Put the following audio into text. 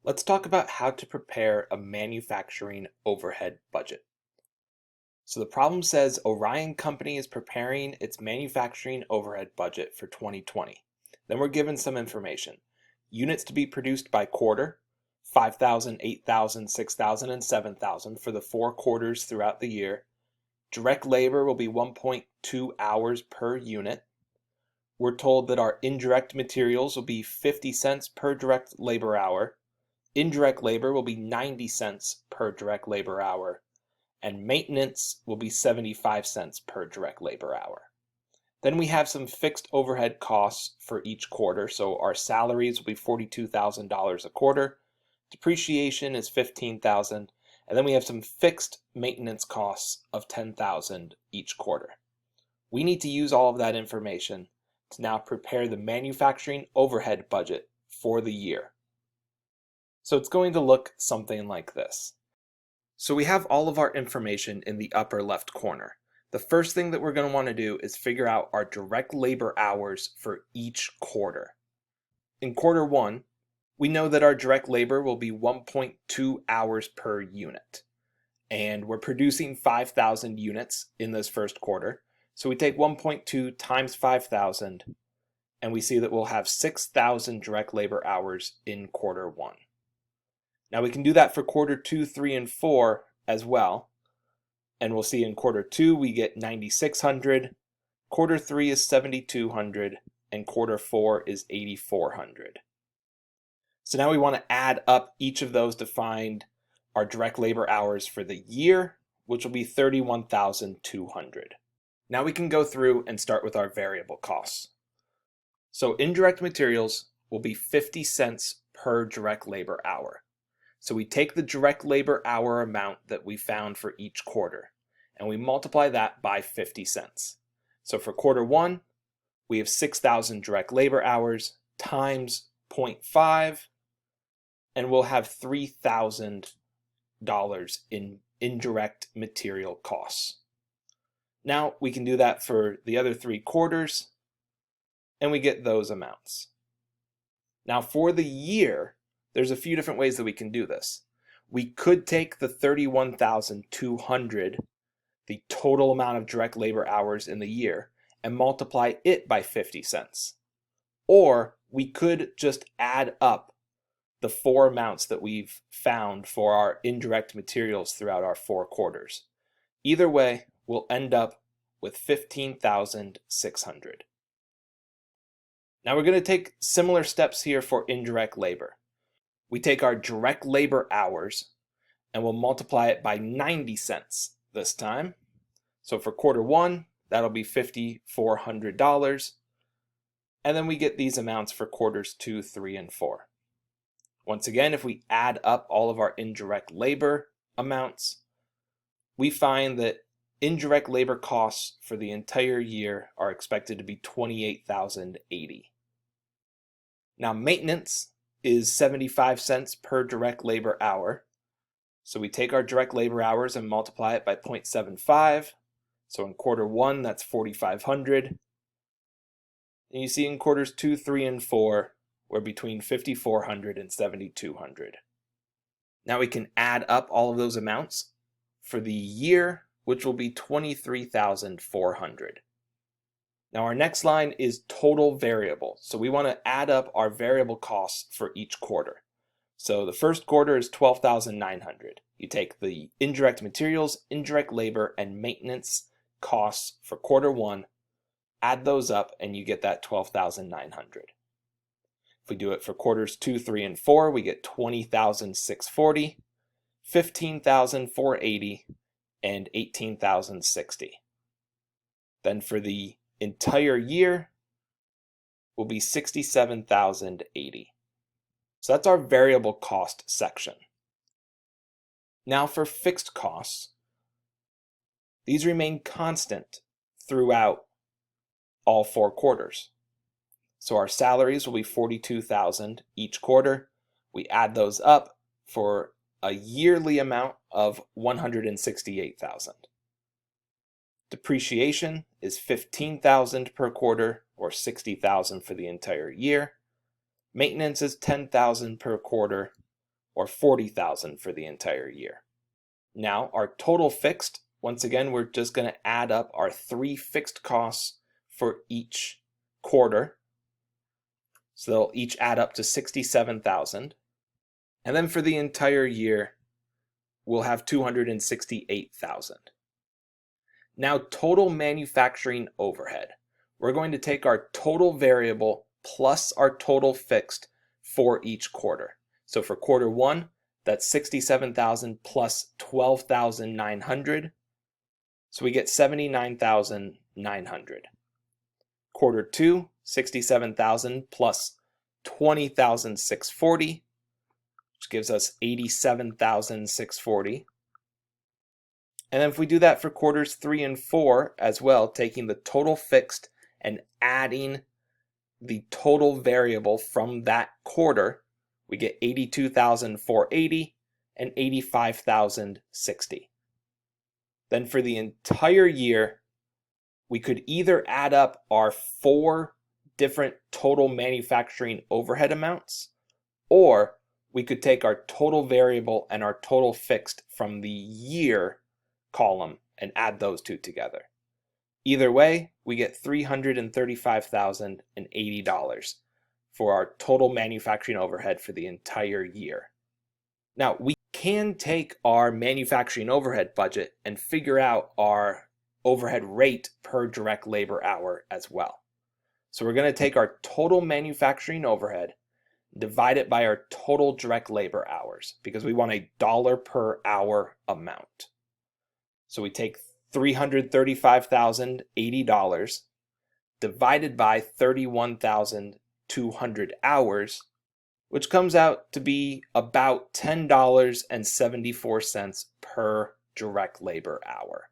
Let's talk about how to prepare a manufacturing overhead budget. So the problem says Orion Company is preparing its manufacturing overhead budget for 2020. Then we're given some information. Units to be produced by quarter, 5,000, 8,000, 6,000, and 7,000 for the 4 quarters throughout the year. Direct labor will be 1.2 hours per unit. We're told that our indirect materials will be 50 cents per direct labor hour. Indirect labor will be 90 cents per direct labor hour, and maintenance will be 75 cents per direct labor hour. Then we have some fixed overhead costs for each quarter. So our salaries will be $42,000 a quarter, depreciation is $15,000, and then we have some fixed maintenance costs of $10,000 each quarter. We need to use all of that information to now prepare the manufacturing overhead budget for the year. So it's going to look something like this. So we have all of our information in the upper left corner. The first thing that we're going to want to do is figure out our direct labor hours for each quarter. In quarter one, we know that our direct labor will be 1.2 hours per unit. And we're producing 5,000 units in this first quarter. So we take 1.2 times 5,000, and we see that we'll have 6,000 direct labor hours in quarter one. Now we can do that for quarter 2, 3, and 4 as well. And we'll see in quarter 2 we get 9,600, quarter 3 is 7,200, and quarter 4 is 8,400. So now we want to add up each of those to find our direct labor hours for the year, which will be 31,200. Now we can go through and start with our variable costs. So indirect materials will be 50 cents per direct labor hour. So we take the direct labor hour amount that we found for each quarter, and we multiply that by 50 cents. So for quarter one, we have 6,000 direct labor hours times 0.5, and we'll have $3,000 in indirect material costs. Now we can do that for the other 3 quarters, and we get those amounts. Now for the year, there's a few different ways that we can do this. We could take the 31,200, the total amount of direct labor hours in the year, and multiply it by 50 cents. Or we could just add up the 4 amounts that we've found for our indirect materials throughout our 4 quarters. Either way, we'll end up with 15,600. Now we're going to take similar steps here for indirect labor. We take our direct labor hours and we'll multiply it by 90 cents this time. So for quarter one, that'll be $5,400. And then we get these amounts for quarters 2, 3, and 4. Once again, if we add up all of our indirect labor amounts, we find that indirect labor costs for the entire year are expected to be $28,080. Now maintenance is 75 cents per direct labor hour. So we take our direct labor hours and multiply it by 0.75. So in quarter one, that's 4,500. And you see in quarters 2, 3, and 4, we're between 5,400 and 7,200. Now we can add up all of those amounts for the year, which will be 23,400. Now our next line is total variable. So we want to add up our variable costs for each quarter. So the first quarter is 12,900. You take the indirect materials, indirect labor, and maintenance costs for quarter one, add those up, and you get that 12,900. If we do it for quarters 2, 3, and 4, we get 20,640, 15,480, and 18,060. Then for the entire year will be 67,080. So that's our variable cost section. Now for fixed costs, these remain constant throughout all 4 quarters. So our salaries will be 42,000 each quarter. We add those up for a yearly amount of 168,000. Depreciation is 15,000 per quarter, or 60,000 for the entire year. Maintenance is 10,000 per quarter, or $40,000 for the entire year. Now our total fixed, once again, we're just going to add up our 3 fixed costs for each quarter. So they'll each add up to $67,000. And then for the entire year, we'll have $268,000. Now total manufacturing overhead. We're going to take our total variable plus our total fixed for each quarter. So for quarter 1, that's $67,000 plus $12,900. So we get $79,900. Quarter 2, $67,000 plus $20,640, which gives us $87,640. And then if we do that for quarters 3 and 4 as well, taking the total fixed and adding the total variable from that quarter, we get $82,480 and $85,060. Then for the entire year, we could either add up our 4 different total manufacturing overhead amounts, or we could take our total variable and our total fixed from the year column and add those two together. Either way, we get $335,080 for our total manufacturing overhead for the entire year. Now, we can take our manufacturing overhead budget and figure out our overhead rate per direct labor hour as well. So we're going to take our total manufacturing overhead, divide it by our total direct labor hours, because we want a dollar per hour amount. So we take $335,080 divided by 31,200 hours, which comes out to be about $10.74 per direct labor hour.